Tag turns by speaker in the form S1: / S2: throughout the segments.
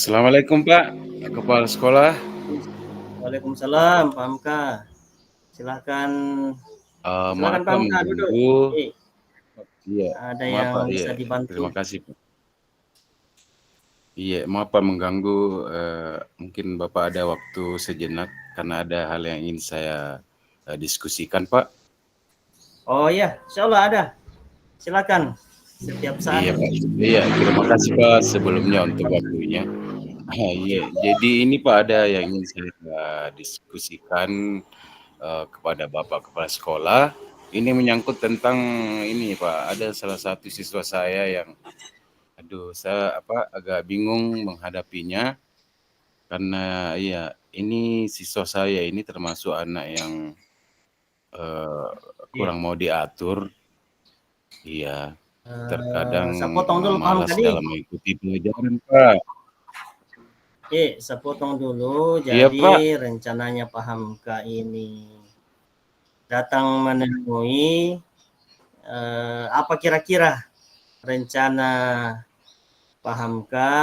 S1: Assalamualaikum Pak, Kepala Sekolah.
S2: Waalaikumsalam, Pak Hamka. Silakan,
S1: Maaf
S2: silakan Pak
S1: Pak
S2: Hamka duduk.
S1: mengganggu.
S2: Eh,
S1: Iya,
S2: ada
S1: maaf
S2: yang
S1: Pak. Iya,
S2: bisa dibantu?
S1: terima kasih Pak. Iya, maaf Pak mengganggu. Mungkin Bapak ada waktu sejenak karena ada hal yang ingin saya diskusikan Pak.
S2: Oh iya, insya Allah ada. Silakan, setiap saat.
S1: Iya Pak. Iya, terima kasih Pak sebelumnya untuk waktunya. Iya, jadi ini Pak ada yang ingin saya diskusikan kepada Bapak Kepala Sekolah. Ini menyangkut tentang ini Pak, ada salah satu siswa saya yang saya agak bingung menghadapinya karena iya, ini siswa saya ini termasuk anak yang eh,
S2: Iya.
S1: kurang mau diatur. Iya, terkadang
S2: Saya potong dulu Pak Hamka
S1: malas
S2: nih.
S1: dalam mengikuti pelajaran, Pak.
S2: Saya potong dulu.
S1: Iya,
S2: Jadi
S1: Pak.
S2: rencananya Pak Hamka ini datang menemui apa kira-kira rencana Pak Hamka?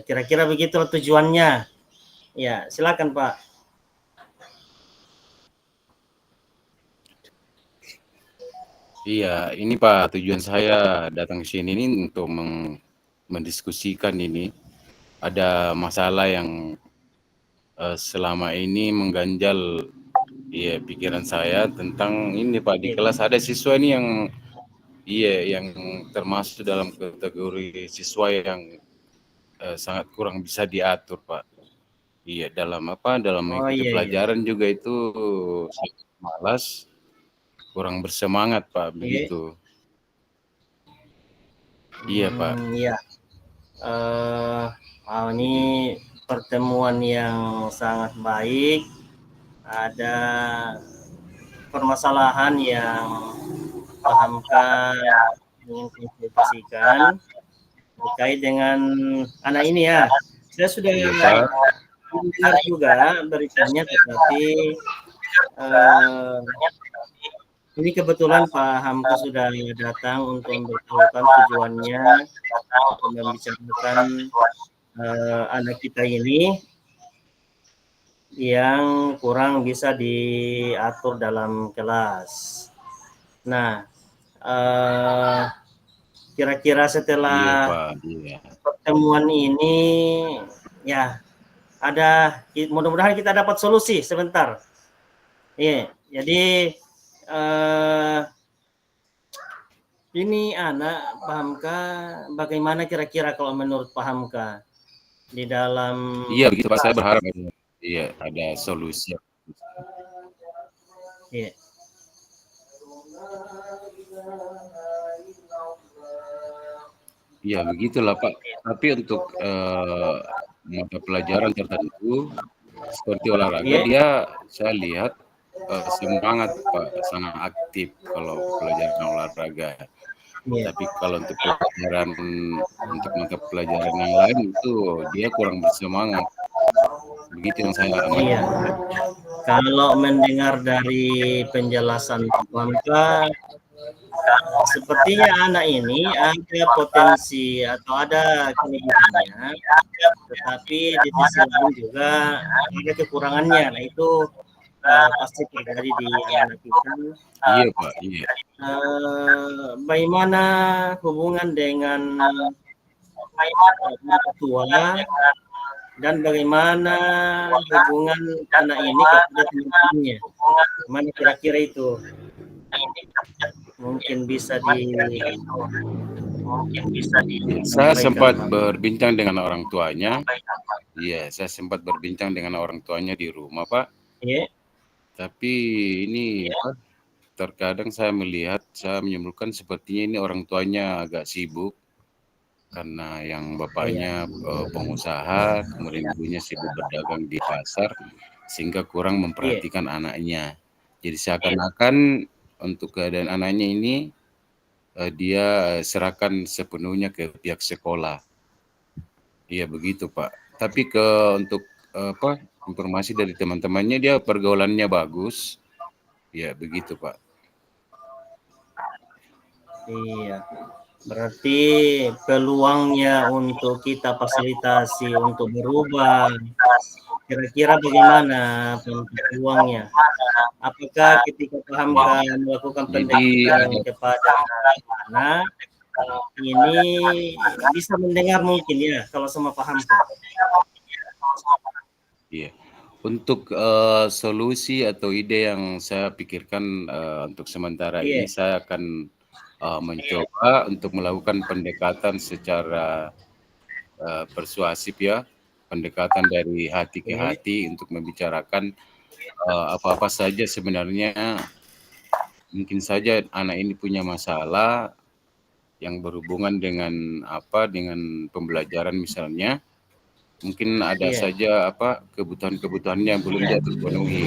S2: Kira-kira begitu tujuannya. Ya, silakan Pak.
S1: Iya, ini Pak, tujuan saya datang ke sini ini untuk mendiskusikan ini. Ada masalah yang selama ini mengganjal pikiran saya tentang ini Pak. Di
S2: Iya.
S1: kelas ada siswa ini yang termasuk dalam kategori siswa yang sangat kurang bisa diatur Pak. Iya, dalam
S2: Oh
S1: mengikuti
S2: iya iya.
S1: pelajaran juga itu sangat malas, kurang bersemangat Pak,
S2: Iya.
S1: begitu. Iya Pak.
S2: Iya. Ini pertemuan yang sangat baik. Ada permasalahan yang pahamkan ingin konsultasikan terkait dengan anak ini ya. Saya sudah
S1: Iya Pak.
S2: mendengar juga beritanya, tetapi eh, ini kebetulan Pak Hamka sudah datang untuk memberitahukan tujuannya untuk membicarakan anak kita ini yang kurang bisa diatur dalam kelas. Nah, kira-kira
S1: Iya
S2: setelah
S1: Pak. Iya.
S2: pertemuan ini, ya ada, mudah-mudahan kita dapat solusi sebentar. Iya, jadi ini anak Pak Hamka, bagaimana kira-kira kalau menurut Pak Hamka di dalam?
S1: Iya begitu Pak. Saya berharap ada solusi.
S2: Iya.
S1: Iya begitulah Pak. Tapi untuk mata pelajaran tertentu seperti olahraga,
S2: Iya.
S1: saya lihat semangat Pak, sangat aktif kalau pelajaran olahraga.
S2: Iya.
S1: Tapi kalau untuk mata pelajaran yang lain itu dia kurang bersemangat. Begitu yang saya amati.
S2: Iya. Kalau mendengar dari penjelasan Pak Hamka, sepertinya anak ini ada potensi atau ada kelebihannya, tetapi di sisi lain juga ada kekurangannya. Nah itu pasti terjadi di anak kita.
S1: Iya Pak, iya.
S2: Bagaimana hubungan dengan orang tua dan bagaimana hubungan anak ini kepada teman-temannya? Mana kira-kira itu? Mungkin bisa
S1: Saya sempat
S2: Pak.
S1: berbincang dengan orang tuanya. Iya, saya sempat berbincang dengan orang tuanya di rumah, Pak.
S2: Iya.
S1: Tapi ini terkadang saya menyimpulkan sepertinya ini orang tuanya agak sibuk karena yang bapaknya pengusaha, kemudian ibunya sibuk berdagang di pasar, sehingga kurang memperhatikan anaknya. Jadi seakan-akan untuk keadaan anaknya ini dia serahkan sepenuhnya ke pihak sekolah. Iya begitu Pak. Tapi untuk informasi dari teman-temannya dia pergaulannya bagus. Ya begitu Pak.
S2: Iya. Berarti peluangnya untuk kita fasilitasi untuk berubah, kira-kira bagaimana peluangnya? Apakah ketika Pahamka melakukan
S1: Jadi
S2: pendekatan
S1: ada
S2: kepada anak, ini bisa mendengar mungkin ya kalau sama Pahamka?
S1: iya. Untuk solusi atau ide yang saya pikirkan untuk sementara
S2: Iya,
S1: ini saya akan mencoba untuk melakukan pendekatan secara persuasif ya, pendekatan dari hati ke
S2: oke,
S1: hati untuk membicarakan apa-apa saja sebenarnya mungkin saja anak ini punya masalah yang berhubungan dengan dengan pembelajaran misalnya. Mungkin ada
S2: iya,
S1: saja kebutuhan-kebutuhannya yang belum dia terpenuhi.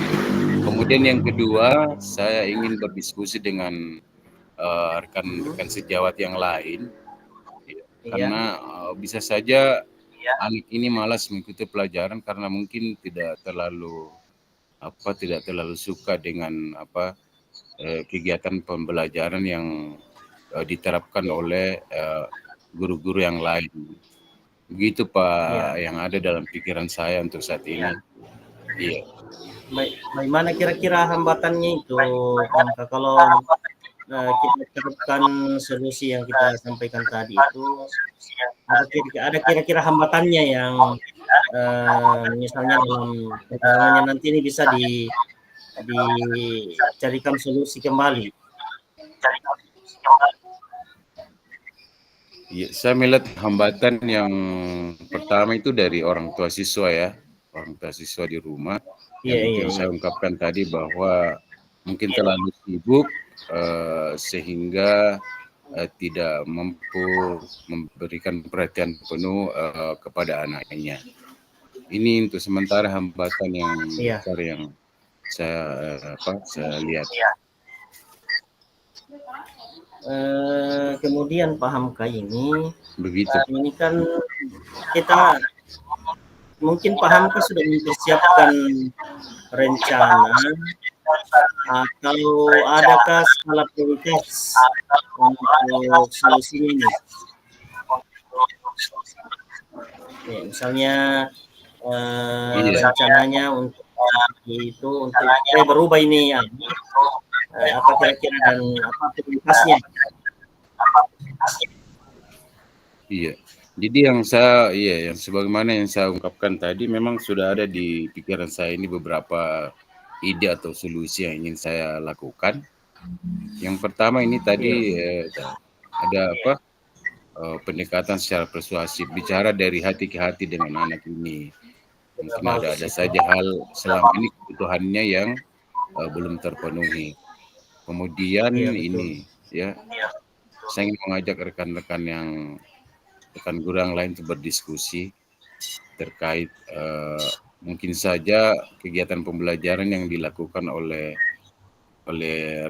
S1: Kemudian yang kedua, saya ingin berdiskusi dengan
S2: mhm,
S1: rekan-rekan sejawat yang lain, ya,
S2: iya,
S1: karena bisa saja anak ini malas mengikuti pelajaran karena mungkin tidak terlalu suka dengan kegiatan pembelajaran yang diterapkan
S2: iya,
S1: oleh guru-guru yang lain. Begitu
S2: iya.
S1: Pak yang ada dalam pikiran saya untuk saat ini. Iya.
S2: Bagaimana kira-kira hambatannya itu, Pahamka? Kalau kita terapkan solusi yang kita sampaikan tadi itu, ada kira-kira hambatannya yang misalnya dalam perjalanannya nanti ini bisa dicarikan solusi kembali.
S1: Ya, saya melihat hambatan yang pertama itu dari orang tua siswa ya, orang tua siswa di rumah,
S2: Iya,
S1: yang
S2: iya,
S1: yang
S2: iya.
S1: saya ungkapkan tadi bahwa mungkin terlalu sibuk sehingga tidak mampu memberikan perhatian penuh kepada anaknya. Ini untuk sementara hambatan yang
S2: Iya.
S1: besar yang saya lihat.
S2: Kemudian pahamkah
S1: Begitu.
S2: ini kan kita mungkin pahamkah sudah mempersiapkan rencana atau adakah skala prioritas untuk solusinya ini? Ya, misalnya
S1: Iya,
S2: rencananya untuk itu untuk supaya berubah ini ya, apa kira-kira dan apa prioritasnya?
S1: iya. Jadi yang sebagaimana yang saya ungkapkan tadi memang sudah ada di pikiran saya ini beberapa ide atau solusi yang ingin saya lakukan. Yang pertama ini
S2: Iya,
S1: tadi ada pendekatan secara persuasif, bicara dari hati ke hati dengan anak ini.
S2: sudah
S1: Mungkin
S2: bagus
S1: ada
S2: itu.
S1: saja hal selama ini kebutuhannya yang belum terpenuhi. Kemudian
S2: Iya betul.
S1: ini ya, saya ingin mengajak rekan guru yang lain untuk berdiskusi terkait mungkin saja kegiatan pembelajaran yang dilakukan oleh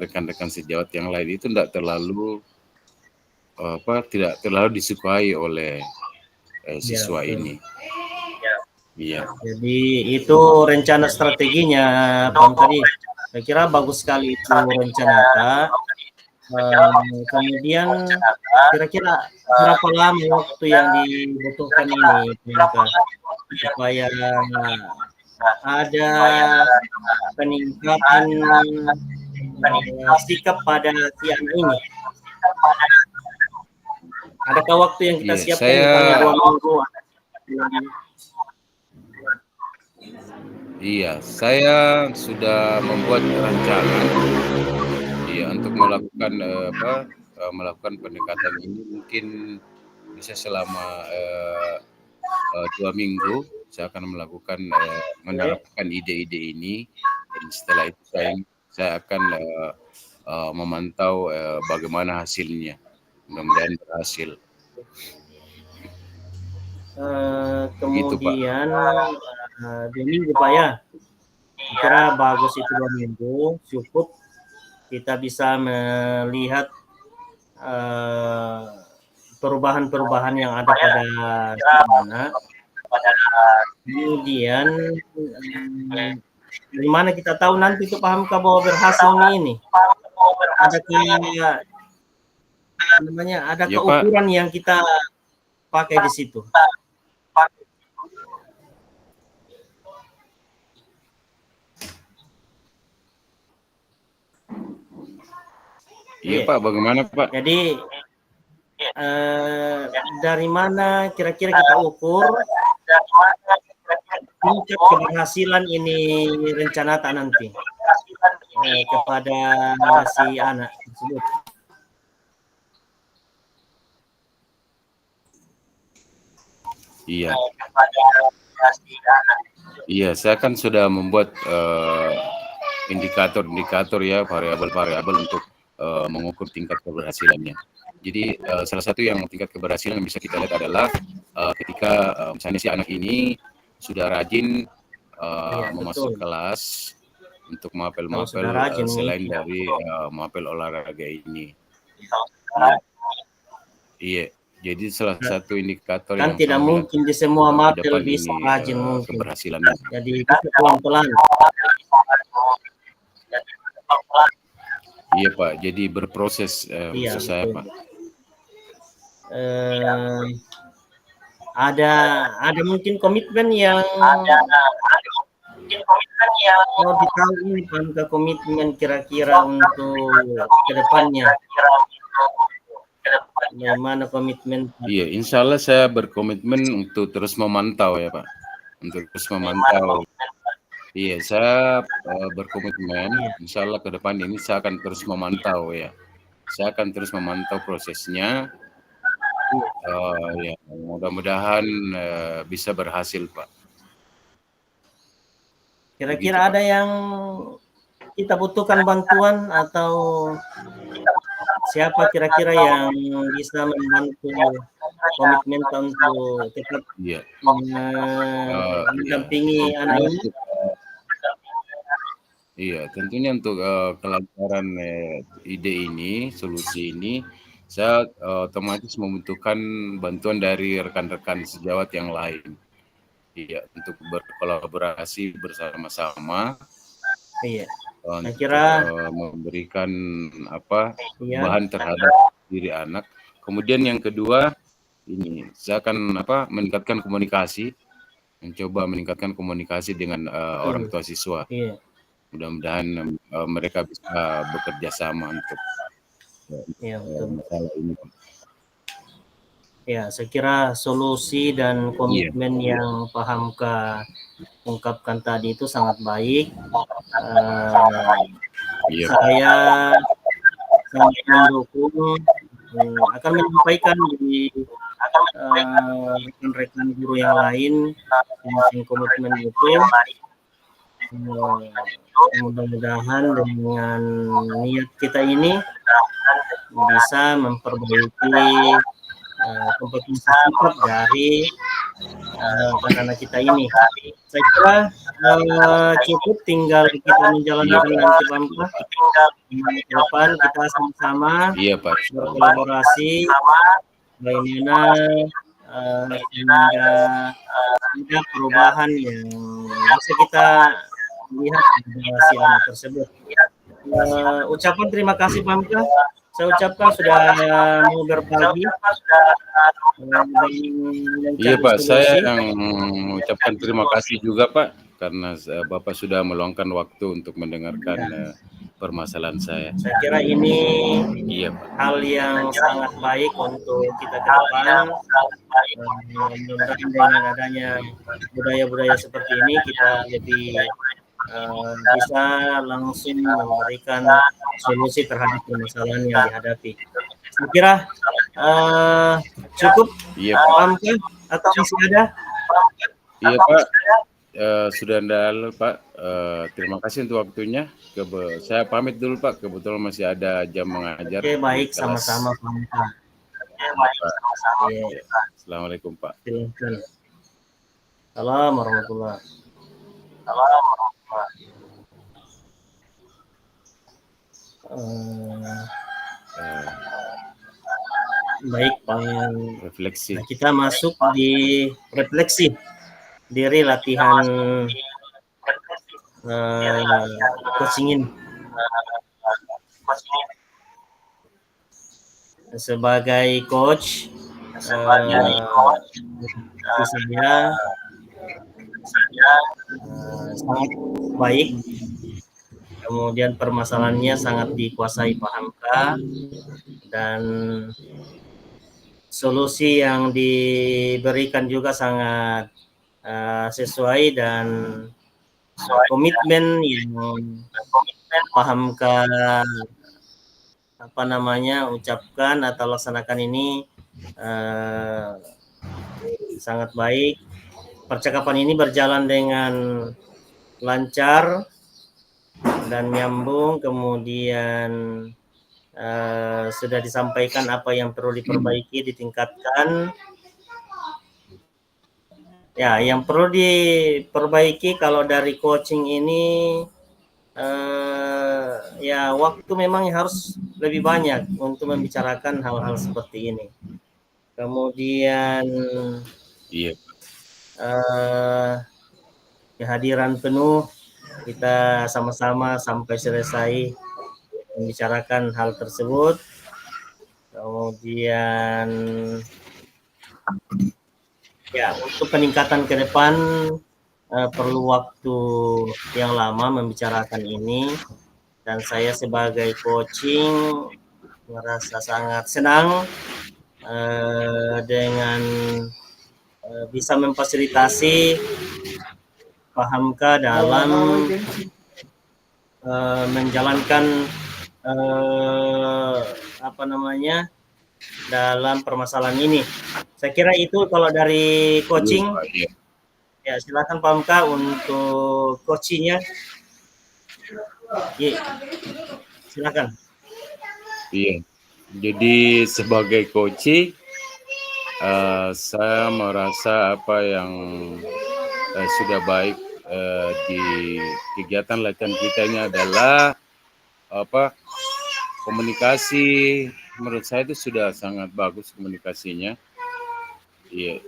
S1: rekan-rekan sejawat yang lain itu tidak terlalu disukai oleh
S2: Iya
S1: siswa
S2: betul.
S1: ini. Iya,
S2: Jadi itu rencana strateginya, Bang tadi. Saya kira bagus sekali itu rencana Kak. Kemudian kira-kira berapa lama waktu yang dibutuhkan ini, Bang Kak, supaya ada peningkatan sikap pada si anak ini? Adakah waktu yang kita
S1: iya.
S2: siapkan misalnya 2 minggu?
S1: Saya sudah membuat rancangan, iya, untuk melakukan pendekatan ini mungkin bisa selama 2 minggu. Saya akan
S2: Oke.
S1: menerapkan ide-ide ini, dan setelah itu saya akan memantau bagaimana hasilnya. Mudah-mudahan berhasil. Begitu Pak.
S2: Kemudian 2 minggu Pak ya. Kira bagus itu 2 minggu cukup kita bisa melihat perubahan-perubahan yang ada pada si anak. Kemudian dari mana kita tahu nanti itu pahamkah bahwa berhasil ini? Adakah ada
S1: Ya, Pak.
S2: keukuran yang kita pakai di situ.
S1: Iya, Pak. Bagaimana, Pak?
S2: Jadi dari mana kira-kira kita ukur tingkat keberhasilan ini rencana tak nanti kepada si anak tersebut.
S1: Iya. Iya, saya kan sudah membuat indikator-indikator ya, variabel-variabel untuk mengukur tingkat keberhasilannya. Jadi salah satu yang tingkat keberhasilan yang bisa kita lihat adalah ketika misalnya si anak ini sudah rajin memasuki kelas untuk mapel-mapel selain dari mapel olahraga ini. Iya. Jadi salah satu indikator
S2: kan
S1: yang
S2: tidak mungkin di semua mapel bisa rajin mungkin.
S1: Keberhasilannya.
S2: Jadi kita pelan-pelan.
S1: Iya, Pak. Jadi berproses maksud saya, Pak.
S2: Ada mungkin komitmen yang mau ditahu ini ke komitmen kira-kira untuk kedepannya. Bagaimana komitmen?
S1: Iya, insya Allah saya berkomitmen untuk terus memantau ya, Pak. Untuk terus memantau. Iya, saya berkomitmen, insya Allah ke depan ini saya akan terus memantau ya. Saya akan terus memantau prosesnya. Ya, mudah-mudahan bisa berhasil, Pak.
S2: Kira-kira ada yang kita butuhkan bantuan atau siapa kira-kira yang bisa membantu komitmen untuk tetap mendampingi anak ini?
S1: Iya, tentunya untuk kelancaran ide ini, solusi ini, saya otomatis membutuhkan bantuan dari rekan-rekan sejawat yang lain. Iya, untuk berkolaborasi bersama-sama.
S2: Iya.
S1: Untuk
S2: kira
S1: memberikan bahan terhadap diri anak. Kemudian yang kedua, ini saya akan meningkatkan komunikasi, mencoba meningkatkan komunikasi dengan orang tua siswa.
S2: Iya.
S1: Mudah-mudahan mereka bisa bekerja sama untuk masalah ini.
S2: Ya, saya kira solusi dan komitmen yang Pahamka ungkapkan tadi itu sangat baik. Saya sangat mendukung, akan menyampaikan di rekan-rekan guru yang lain tentang komitmen itu. Mudah-mudahan dengan niat kita ini bisa memperbaiki kompetensi dari anak-anak kita ini. Saya kira cukup, tinggal kita menjalankan nanti Bangka. Ke depan kita sama-sama berkolaborasi bagaimana sehingga ada perubahan yang bisa kita lihat dari si anak tersebut. Ucapan terima kasih Bangka. Saya ucapkan sudah mau berbagi.
S1: Iya Pak, saya yang mengucapkan terima kasih juga Pak, karena Bapak sudah meluangkan waktu untuk mendengarkan permasalahan saya.
S2: Saya kira ini hal yang sangat baik untuk kita ke depan. Mudah-mudahan dengan adanya budaya-budaya seperti ini kita lebih bisa langsung memberikan solusi terhadap permasalahan yang dihadapi. Saya kira cukup, Pak, atau masih ada?
S1: Iya Pak, sudah ada Pak. Terima kasih untuk waktunya. Saya pamit dulu Pak, kebetulan masih ada jam mengajar.
S2: Oke, baik, sama-sama Pak.
S1: Assalamualaikum Pak.
S2: Assalamualaikum warahmatullahi baik Pak.
S1: Refleksi.
S2: Nah, kita masuk di refleksi diri latihan coaching. sebagai coach saya sangat baik. Kemudian permasalahannya sangat dikuasai Pak Hamka, dan solusi yang diberikan juga sangat sesuai, dan komitmen yang Pak Hamka ucapkan atau laksanakan ini sangat baik. Percakapan ini berjalan dengan lancar dan nyambung, kemudian sudah disampaikan apa yang perlu diperbaiki, ditingkatkan. Ya, yang perlu diperbaiki kalau dari coaching ini ya waktu memang harus lebih banyak untuk membicarakan hal-hal seperti ini. Kemudian kehadiran penuh, kita sama-sama sampai selesai membicarakan hal tersebut. Kemudian ya untuk peningkatan ke depan perlu waktu yang lama membicarakan ini, dan saya sebagai coaching merasa sangat senang dengan bisa memfasilitasi Pak Hamka dalam menjalankan dalam permasalahan ini. Saya kira itu kalau dari coaching. Ya, silakan Pak Hamka untuk coachingnya. Ya, silakan.
S1: Iya. Jadi sebagai coaching, saya merasa apa yang sudah baik di kegiatan latihan kita ini adalah komunikasi. Menurut saya itu sudah sangat bagus komunikasinya. Iya,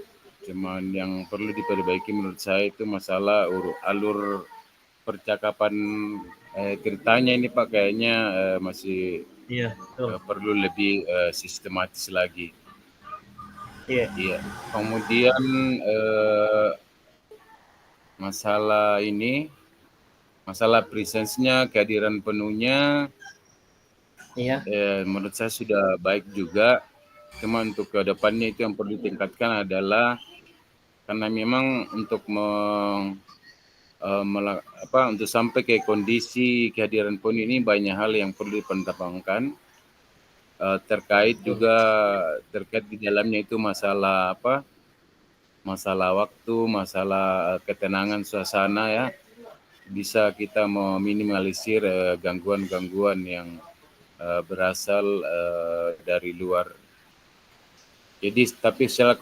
S1: cuman yang perlu diperbaiki menurut saya itu masalah alur percakapan ceritanya ini Pak, kayaknya masih perlu lebih sistematis lagi. Iya. Kemudian masalah presence-nya, kehadiran penuhnya, menurut saya sudah baik juga. Cuma untuk ke depannya itu yang perlu ditingkatkan adalah, karena memang untuk untuk sampai ke kondisi kehadiran penuh ini banyak hal yang perlu dipertimbangkan. Terkait di dalamnya itu masalah masalah waktu, masalah ketenangan suasana ya. Bisa kita meminimalisir gangguan-gangguan yang berasal dari luar. Jadi tapi secara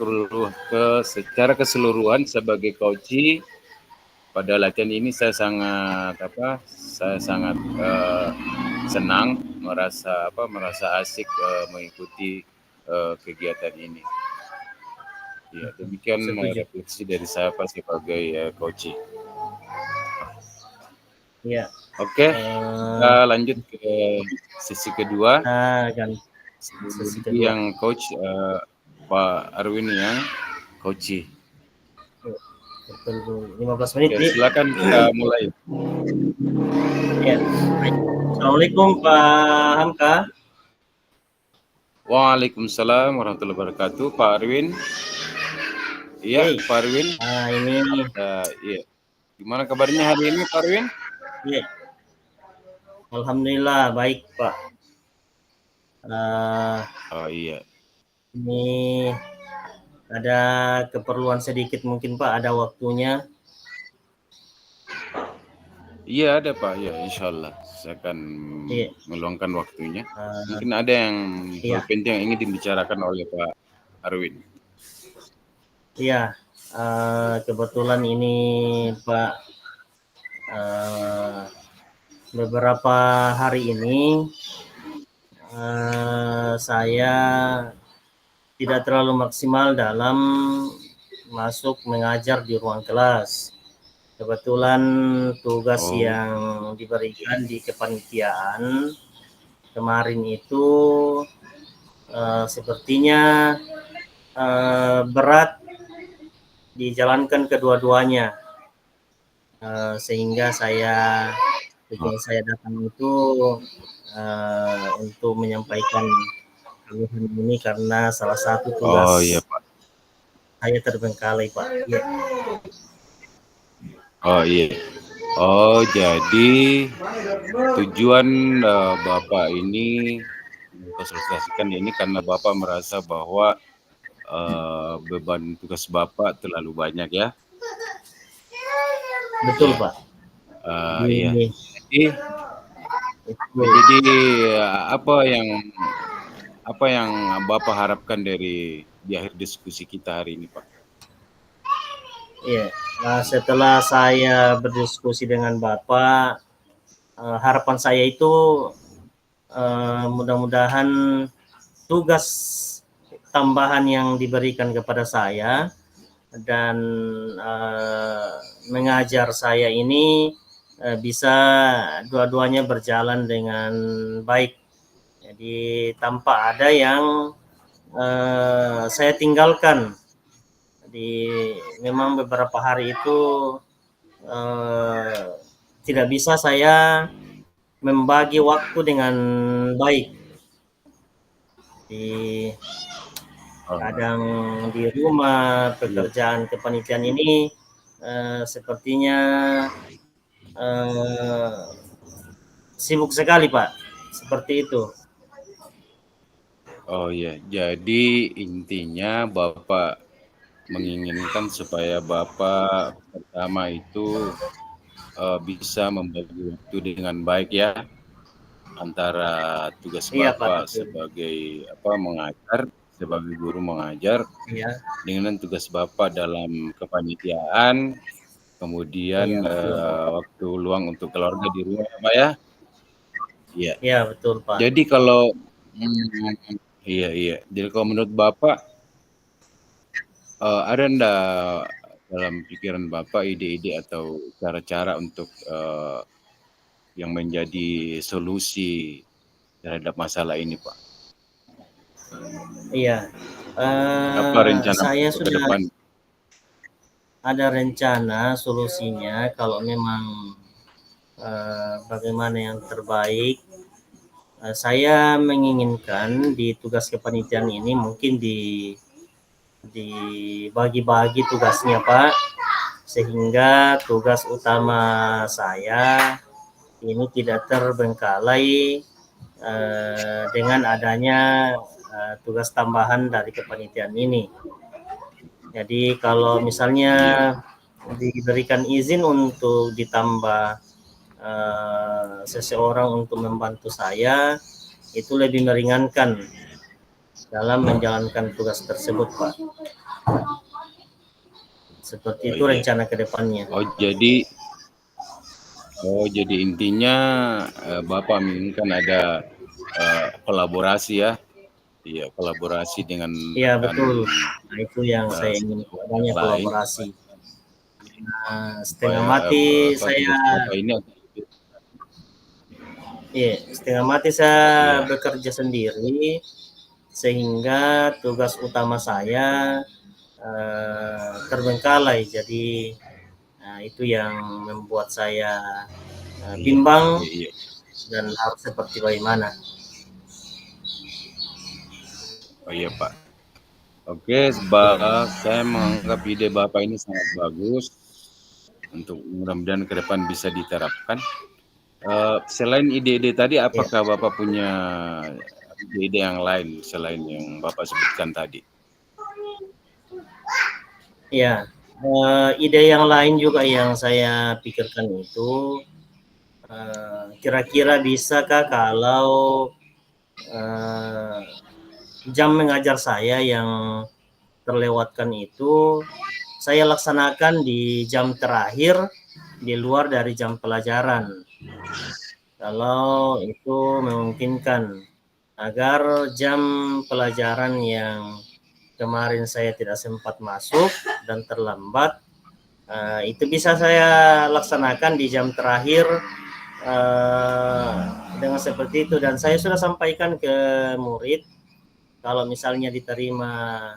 S1: keseluruhan sebagai coach pada latihan ini saya sangat senang, merasa asik mengikuti kegiatan ini. Ya, demikian refleksi dari saya sebagai coach.
S2: Ya.
S1: Oke, kita lanjut ke sesi kedua. Yang coach Pak Arwin yang coach.
S2: 15 menit.
S1: Oke, silakan kita mulai.
S2: Ya. Assalamualaikum Pak Hamka.
S1: Waalaikumsalam warahmatullahi wabarakatuh, Pak Arwin. Iya, Pak Arwin.
S2: Ini.
S1: Iya. Gimana kabarnya hari ini, Pak Arwin?
S2: Iya. Alhamdulillah baik, Pak.
S1: Iya.
S2: Ini ada keperluan sedikit mungkin Pak, ada waktunya.
S1: Iya ada Pak, ya insya Allah saya akan meluangkan waktunya. Mungkin ada yang penting yang ingin dibicarakan oleh Pak Arwin.
S2: Iya, kebetulan ini Pak, beberapa hari ini saya tidak terlalu maksimal dalam masuk mengajar di ruang kelas. Kebetulan tugas yang diberikan di kepanitiaan kemarin itu sepertinya berat dijalankan kedua-duanya, sehingga tujuan saya datang itu untuk menyampaikan keluhan ini karena salah satu
S1: Oh iya
S2: tugas
S1: Pak.
S2: saya terbengkalai Pak. Ya.
S1: Oh iya. Oh jadi tujuan Bapak ini mengkonsultasikan ini karena Bapak merasa bahwa beban tugas Bapak terlalu banyak ya?
S2: Betul
S1: Iya.
S2: Pak.
S1: Iya.
S2: Ini
S1: Jadi,
S2: itu.
S1: jadi apa yang Bapak harapkan dari di akhir diskusi kita hari ini, Pak?
S2: Iya. Setelah saya berdiskusi dengan Bapak, harapan saya itu mudah-mudahan tugas tambahan yang diberikan kepada saya dan mengajar saya ini bisa dua-duanya berjalan dengan baik. Jadi tanpa ada yang saya tinggalkan. Jadi memang beberapa hari itu tidak bisa saya membagi waktu dengan baik. Di kadang di rumah pekerjaan kepanitiaan ini sepertinya sibuk sekali Pak, seperti itu.
S1: Oh iya, jadi intinya Bapak menginginkan supaya Bapak pertama itu bisa membagi waktu dengan baik ya, antara tugas
S2: Iya Pak,
S1: Bapak
S2: betul.
S1: sebagai mengajar, sebagai guru mengajar,
S2: Iya,
S1: dengan tugas Bapak dalam kepanitiaan,
S2: iya
S1: kemudian
S2: betul.
S1: waktu luang untuk keluarga di rumah ya Pak ya? Iya.
S2: Iya betul Pak.
S1: Jadi kalau iya iya. Jadi kalau menurut Bapak ada ndak dalam pikiran Bapak ide-ide atau cara-cara untuk yang menjadi solusi terhadap masalah ini, Pak?
S2: Iya,
S1: Apa rencana
S2: saya
S1: Bapak ke
S2: sudah
S1: depan?
S2: ada rencana solusinya kalau memang bagaimana yang terbaik. Saya menginginkan di tugas kepanitiaan ini mungkin dibagi-bagi tugasnya Pak, sehingga tugas utama saya ini tidak terbengkalai dengan adanya tugas tambahan dari kepanitiaan ini. Jadi kalau misalnya
S1: Iya.
S2: diberikan izin untuk ditambah seseorang untuk membantu saya, itu lebih meringankan dalam menjalankan tugas tersebut Pak. Seperti
S1: Oh
S2: itu
S1: iya.
S2: rencana ke depannya.
S1: Oh jadi intinya Bapak menginginkan ada kolaborasi ya? Iya, kolaborasi dengan
S2: Iya
S1: rekan
S2: betul. Nah, itu yang saya ingin
S1: yang
S2: adanya
S1: lain
S2: kolaborasi. Setengah
S1: supaya
S2: mati saya,
S1: tugas Bapak ini
S2: setengah mati saya
S1: iya.
S2: bekerja sendiri sehingga tugas utama saya terbengkalai. Jadi itu yang membuat saya
S1: Iya,
S2: bimbang
S1: iya, iya.
S2: dan harus seperti bagaimana.
S1: Oh iya Pak. Oke, saya menganggap ide Bapak ini sangat bagus untuk mudah-mudahan ke depan bisa diterapkan. Selain ide-ide tadi,
S2: Ya,
S1: apakah Bapak punya ide-ide yang lain selain yang Bapak sebutkan tadi?
S2: ya. Ide yang lain juga yang saya pikirkan itu kira-kira bisakah kalau jam mengajar saya yang terlewatkan itu saya laksanakan di jam terakhir di luar dari jam pelajaran. Kalau itu memungkinkan agar jam pelajaran yang kemarin saya tidak sempat masuk dan terlambat itu bisa saya laksanakan di jam terakhir dengan seperti itu, dan saya sudah sampaikan ke murid kalau misalnya diterima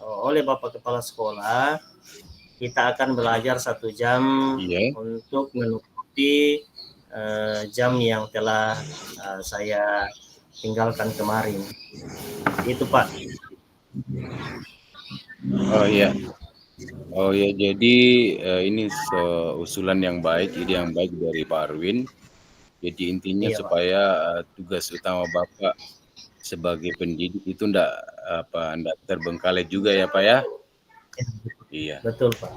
S2: oleh Bapak Kepala Sekolah, kita akan belajar 1 jam untuk menutupi jam yang telah saya tinggalkan kemarin. Itu Pak.
S1: Oh ya, jadi ini usulan yang baik, ide yang baik dari Pak Arwin. Jadi intinya supaya tugas utama Bapak sebagai pendidik itu enggak terbengkalai juga ya Pak ya? Iya.
S2: Betul Pak.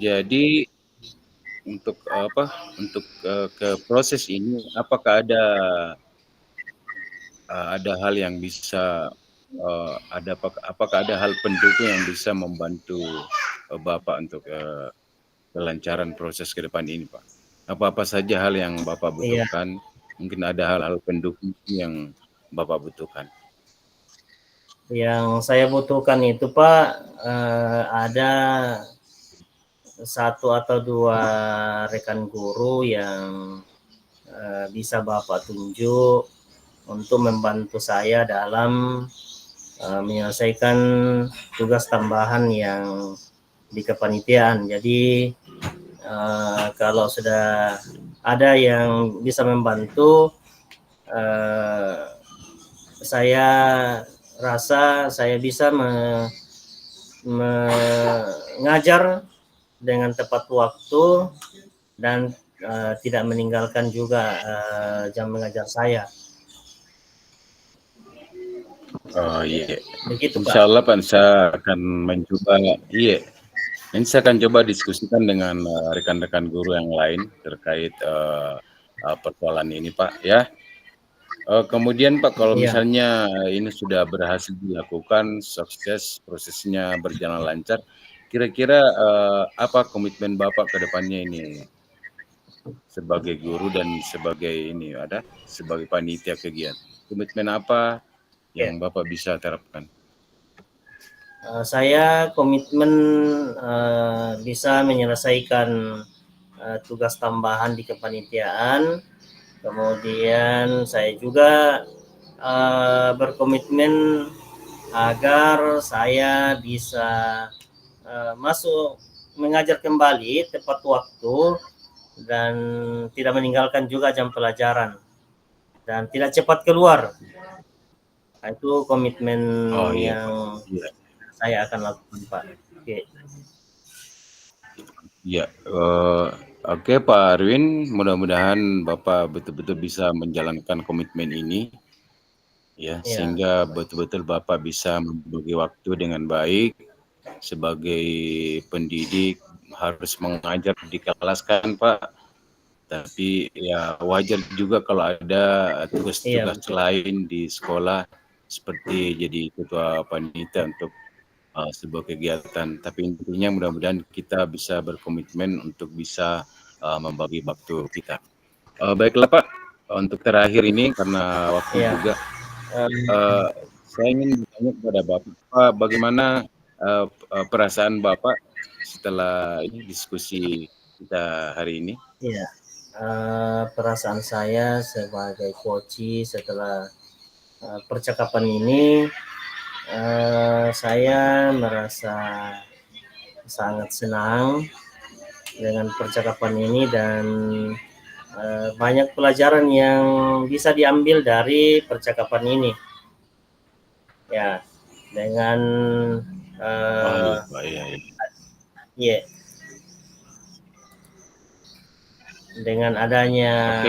S1: Jadi untuk ke proses ini, apakah ada hal yang bisa apakah ada hal pendukung yang bisa membantu Bapak untuk kelancaran proses ke depan ini Pak? Apa-apa saja hal yang Bapak butuhkan? Mungkin ada hal-hal pendukung yang Bapak butuhkan.
S2: Yang saya butuhkan itu Pak, ada 1 atau 2 rekan guru yang bisa Bapak tunjuk untuk membantu saya dalam menyelesaikan tugas tambahan yang di kepanitiaan. Jadi kalau sudah ada yang bisa membantu, saya rasa saya bisa mengajar dengan tepat waktu dan tidak meninggalkan juga jam mengajar saya.
S1: Oh iya.
S2: Begitu Pak.
S1: Insyaallah Pak, saya akan mencoba. Iya. Ini saya akan coba diskusikan dengan rekan-rekan guru yang lain terkait persoalan ini Pak ya. Kemudian Pak, kalau misalnya ini sudah berhasil dilakukan, sukses, prosesnya berjalan lancar, kira-kira apa komitmen Bapak ke depannya ini sebagai guru dan sebagai sebagai panitia kegiatan? Komitmen apa yang Bapak bisa terapkan?
S2: Saya komitmen bisa menyelesaikan tugas tambahan di kepanitiaan. Kemudian saya juga berkomitmen agar saya bisa masuk mengajar kembali tepat waktu dan tidak meninggalkan juga jam pelajaran dan tidak cepat keluar. Itu komitmen yang saya akan lakukan Pak.
S1: Ya, oke Pak Arwin, mudah-mudahan Bapak betul-betul bisa menjalankan komitmen ini, ya, sehingga betul-betul Bapak bisa membagi waktu dengan baik. Sebagai pendidik harus mengajar di kelas kan Pak, tapi ya wajar juga kalau ada tugas-tugas lain di sekolah seperti jadi ketua panitia untuk sebuah kegiatan, tapi intinya mudah-mudahan kita bisa berkomitmen untuk bisa membagi waktu kita. Baiklah Pak, untuk terakhir ini karena waktu juga, saya ingin bertanya kepada Bapak, bagaimana perasaan Bapak setelah ini diskusi kita hari ini?
S2: Iya, perasaan saya sebagai coach setelah percakapan ini, saya merasa sangat senang dengan percakapan ini dan banyak pelajaran yang bisa diambil dari percakapan ini. Ya, dengan dengan adanya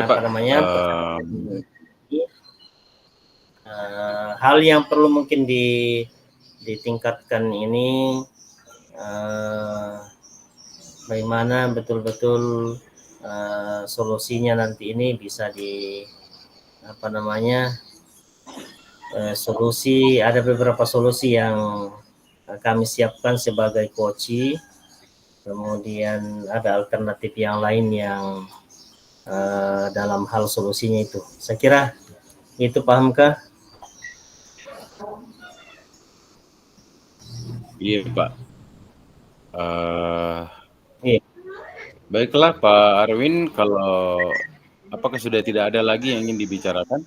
S2: hal yang perlu mungkin ditingkatkan ini, bagaimana betul-betul solusinya nanti ini bisa solusi, ada beberapa solusi yang kami siapkan sebagai coach, kemudian ada alternatif yang lain yang dalam hal solusinya itu. Saya kira itu, pahamkah?
S1: Iya Pak. Baiklah Pak Arwin, apakah sudah tidak ada lagi yang ingin dibicarakan?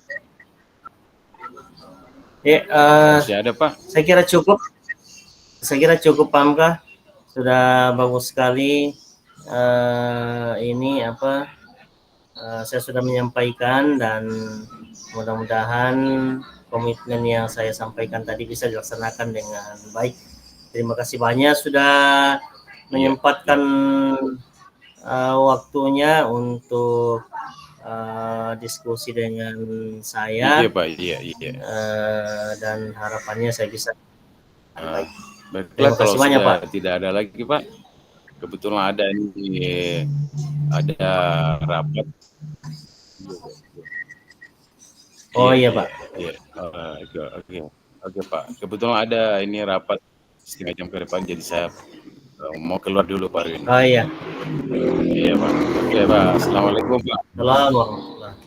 S2: Ya,
S1: Masih ada, Pak?
S2: saya kira cukup. Saya kira cukup, Pak Hamka. Sudah bagus sekali. Ini apa? Saya sudah menyampaikan dan mudah-mudahan komitmen yang saya sampaikan tadi bisa dilaksanakan dengan baik. Terima kasih banyak sudah menyempatkan waktunya untuk diskusi dengan saya.
S1: Iya, Pak. Iya.
S2: Dan harapannya saya bisa baik.
S1: Baiklah,
S2: Terima
S1: kalau
S2: kasih banyak,
S1: sudah
S2: Pak.
S1: tidak ada lagi, Pak. Kebetulan ada rapat.
S2: Oh iya, Pak.
S1: Iya. Oke, Pak. Kebetulan ada ini rapat setengah jam ke depan, jadi saya mau keluar dulu, Pak Rin.
S2: Oh iya.
S1: Iya, Pak. Oke, Pak. Assalamualaikum, Pak.
S2: Assalamualaikum warahmatullahi.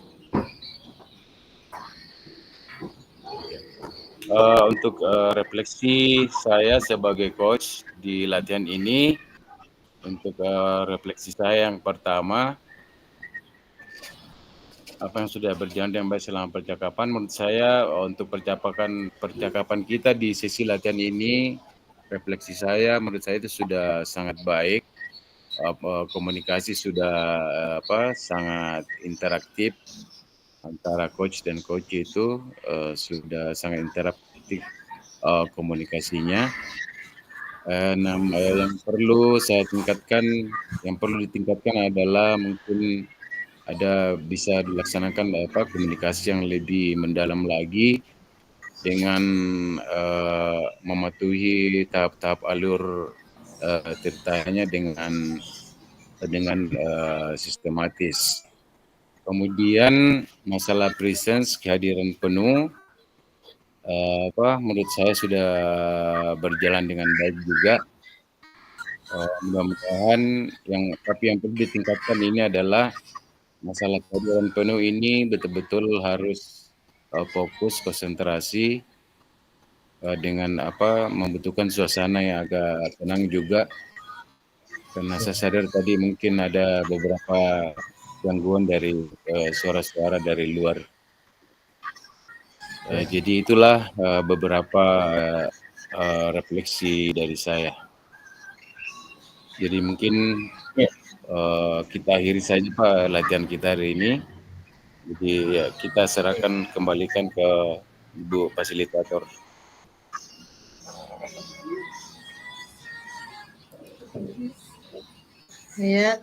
S1: Untuk refleksi saya sebagai coach di latihan ini, untuk refleksi saya yang pertama, apa yang sudah berjalan dengan baik selama percakapan, menurut saya untuk percakapan kita di sesi latihan ini, refleksi saya menurut saya itu sudah sangat baik. Komunikasi sudah sangat interaktif antara coach dan coach itu sudah sangat interaktif komunikasinya. Yang perlu ditingkatkan adalah mungkin bisa dilaksanakan komunikasi yang lebih mendalam lagi dengan mematuhi tahap-tahap alur ceritanya dengan sistematis. Kemudian masalah presence, kehadiran penuh, menurut saya sudah berjalan dengan baik juga. Mudah-mudahan yang perlu ditingkatkan ini adalah masalah kehadiran penuh ini betul-betul harus fokus, konsentrasi dengan membutuhkan suasana yang agak tenang juga. Karena saya sadar tadi mungkin ada beberapa gangguan dari suara-suara dari luar. Jadi itulah beberapa refleksi dari saya. Jadi mungkin kita akhiri saja Pak latihan kita hari ini. Jadi kita kembalikan ke Ibu Fasilitator.
S3: Ya.